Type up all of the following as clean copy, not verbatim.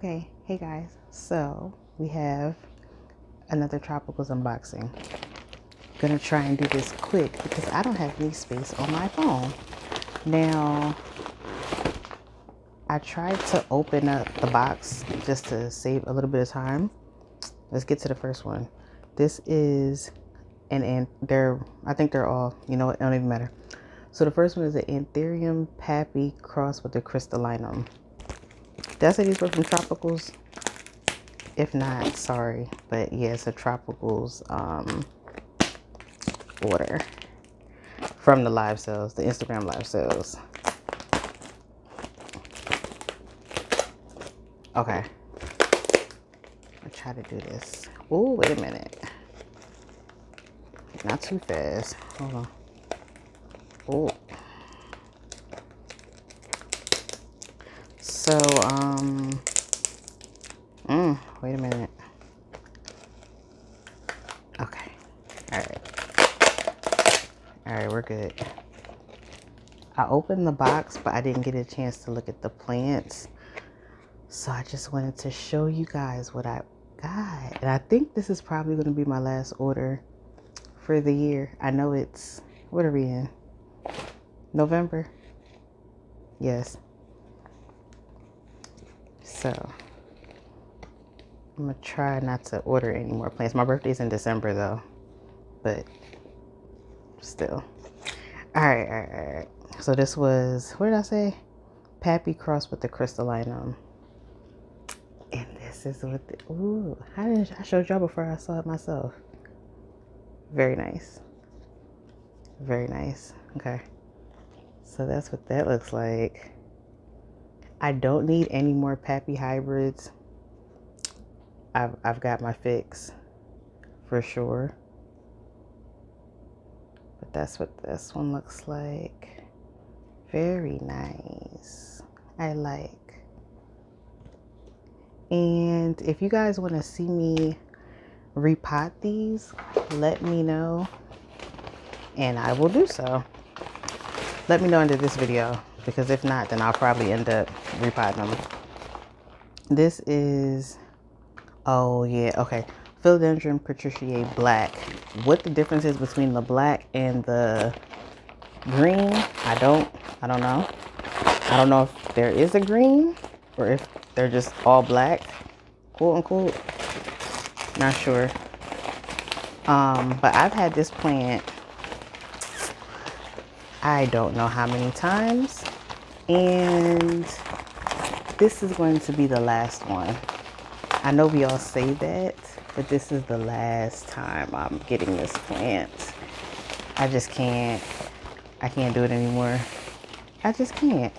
Okay, hey guys, so we have another Tropicals unboxing. Gonna try and do this quick because I don't have any space on my phone. Now, I tried to open up the box just to save a little bit of time. Let's get to the first one. This is I think they're all, you know what, it don't even matter. So the first one is the Anthurium pappy crossed with the crystallinum. Did I say these were from Tropicals? If not, sorry, but yeah, it's a Tropicals order from the live sales, the Instagram live sales. Okay, I'll try to do this. Oh, wait a minute, not too fast. Hold on. Oh, so wait a minute. Okay, all right, we're good. I opened the box, but I didn't get a chance to look at the plants. So I just wanted to show you guys what I got. And I think this is probably going to be my last order for the year. I know it's, what are we in? November? Yes. So I'm going to try not to order any more plants. My birthday's in December though, but still. All right. So this was, what did I say? Pappy crossed with the crystallinum. And this is what ooh, I showed y'all before I saw it myself. Very nice. Very nice. Okay. So that's what that looks like. I don't need any more Pappy hybrids. I've got my fix for sure. But that's what this one looks like. Very nice. I like. And if you guys want to see me repot these, let me know and I will do so. Let me know under this video, because if not, then I'll probably end up repotting them. This is, oh yeah, okay. Philodendron Patriciae Black. What the difference is between the black and the green, I don't know. I don't know if there is a green or if they're just all black, quote unquote. Not sure. But I've had this plant, I don't know how many times, and this is going to be the last one. I know we all say that, but this is the last time I'm getting this plant. I just can't. I can't do it anymore. I just can't.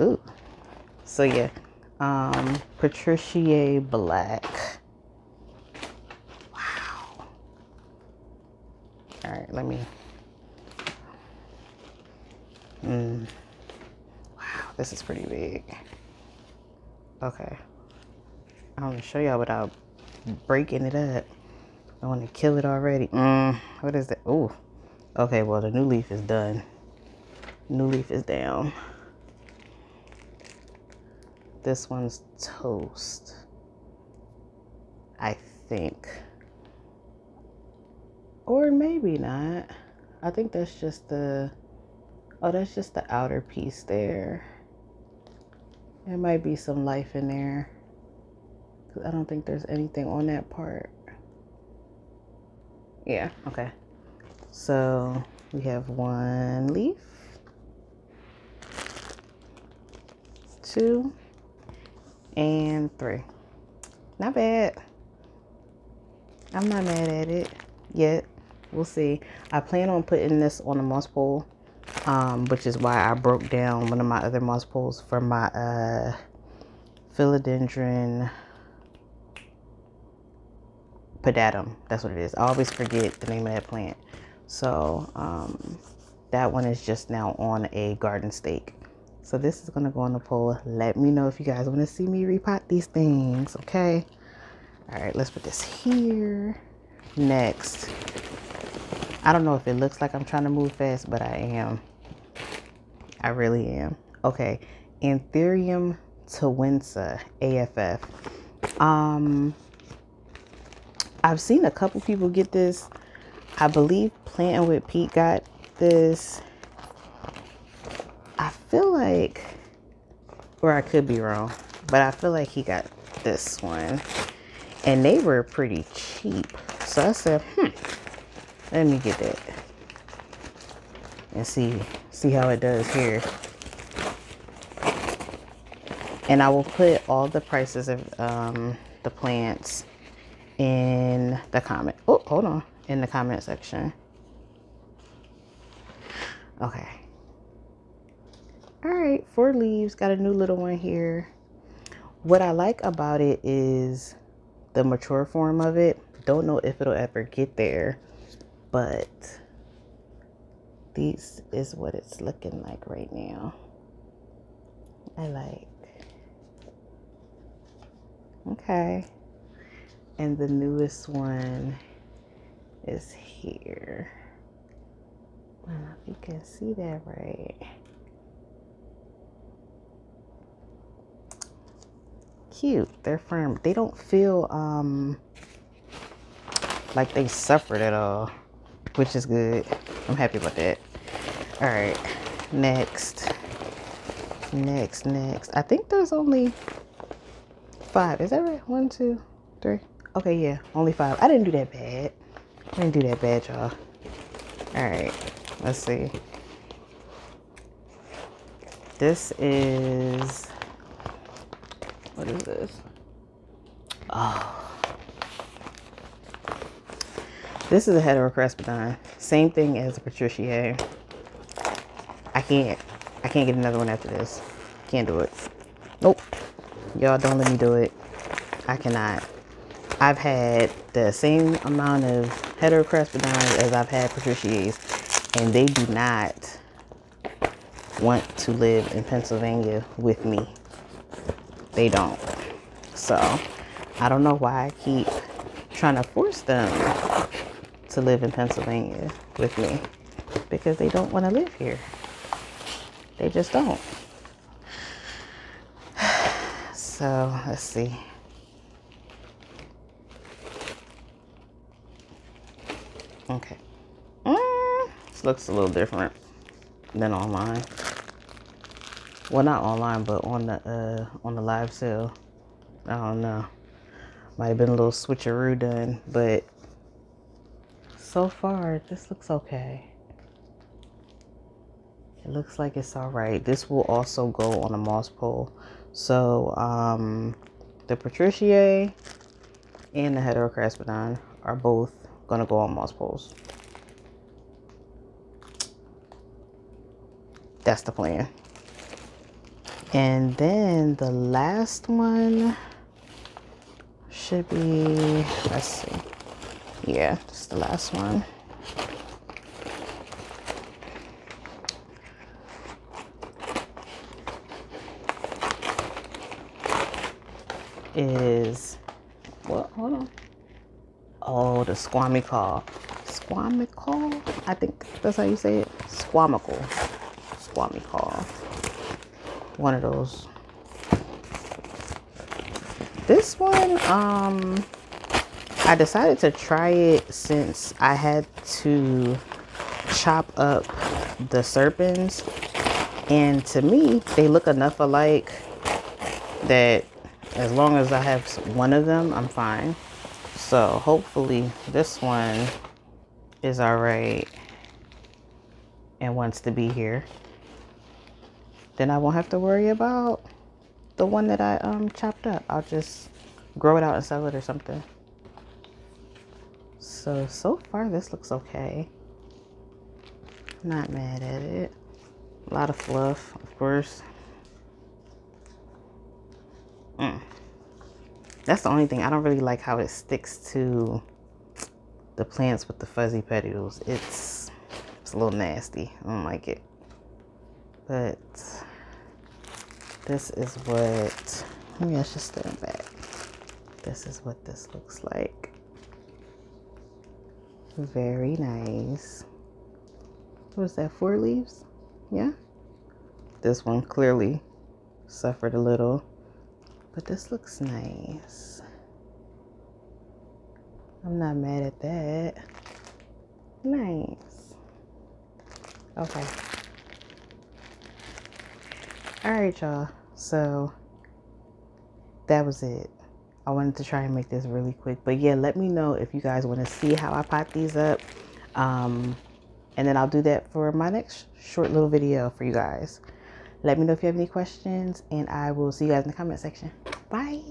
Ooh. So yeah, Patriciae Black. Wow. All right, let me. Wow, this is pretty big. Okay. I want to show y'all without breaking it up. I want to kill it already. What is that? Ooh. Okay, well, the new leaf is done. New leaf is down. This one's toast, I think. Or maybe not. I think that's just the, oh, that's just the outer piece there. There might be some life in there, because I don't think there's anything on that part. Yeah, okay. So we have one leaf, 2, and 3. Not bad. I'm not mad at it yet. We'll see. I plan on putting this on a moss pole, which is why I broke down one of my other moss poles for my Philodendron pedatum. That's what it is. I always forget the name of that plant. So that one is just now on a garden stake. So this is gonna go on the pole. Let me know if you guys want to see me repot these things, okay? All right, let's put this here. Next, I don't know if it looks like I'm trying to move fast, but I am. I really am. Okay, Anthurium Tawinsa, AFF. I've seen a couple people get this. I believe Planting with Pete got this. I feel like, or I could be wrong, but I feel like he got this one. And they were pretty cheap. So I said, let me get that. And see how it does here. And I will put all the prices of the plants in the comment. Oh, hold on. In the comment section. Okay. All right, 4 leaves. Got a new little one here. What I like about it is the mature form of it. Don't know if it'll ever get there, but this is what it's looking like right now. I like. Okay. And the newest one is here. I don't know if you can see that right. Cute. They're firm. They don't feel like they suffered at all, which is good. I'm happy about that. All right. Next. I think there's only 5. Is that right? 1, 2, 3. Okay, yeah, only 5. I didn't do that bad. Y'all. All right. Let's see. This is, what is this? Oh, this is a Heterocrespidon. Same thing as a Patriciae. I can't get another one after this. Can't do it. Nope. Y'all don't let me do it. I cannot. I've had the same amount of Heterocrespidons as I've had Patriciaes, and they do not want to live in Pennsylvania with me. They don't. So I don't know why I keep trying to force them to live in Pennsylvania with me, because they don't want to live here. They just don't. So let's see. Okay. This looks a little different than online. Well, not online, but on the live sale. I don't know. Might have been a little switcheroo done, but so far this looks okay. It looks like it's all right. This will also go on a moss pole. So the Patriciae and the Heterocrespidon are both gonna go on moss poles. That's the plan. And then the last one should be, let's see. Yeah, this is the last one. Is, what? Hold on. Oh, the Squamical. Squamical? I think that's how you say it. Squamical. One of those. This one, I decided to try it since I had to chop up the serpents, and to me they look enough alike that as long as I have one of them, I'm fine. So hopefully this one is all right and wants to be here. Then I won't have to worry about the one that I chopped up. I'll just grow it out and sell it or something. So far this looks okay. Not mad at it. A lot of fluff, of course. That's the only thing. I don't really like how it sticks to the plants with the fuzzy petals. It's a little nasty. I don't like it. But this is what, maybe I should stand back. This is what this looks like. Very nice. What was that, 4 leaves? Yeah. This one clearly suffered a little. but this looks nice. I'm not mad at that. Nice. Okay. All right, y'all. So that was it. I wanted to try and make this really quick, but yeah, let me know if you guys want to see how I pot these up. And then I'll do that for my next short little video for you guys. Let me know if you have any questions, and I will see you guys in the comment section. Bye.